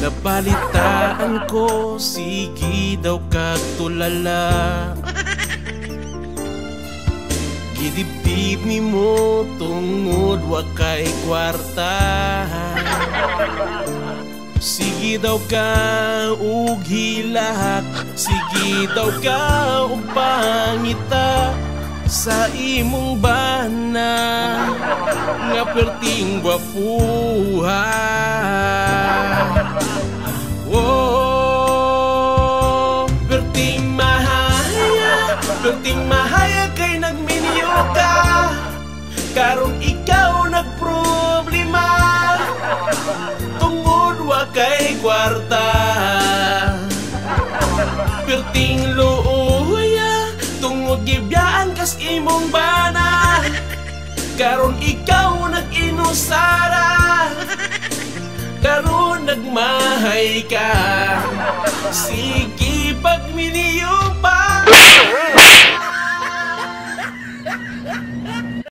Nabalitaan ko, sige daw kag tulala. Gidibdib ni mo tungod wa kay kwarta. Sige daw ka ug hilak, sige daw ka ug pangita sa imong bana nga perting gwapuha. Oh, perting mahaya kay nagminyo ka, karon ikaw nagproblema tungod wa kay kwarta. Perting luuya tungod gibiyaan kas imong bana, karon ikaw nag-inusara, karon nagmahay ka. Sige pagmini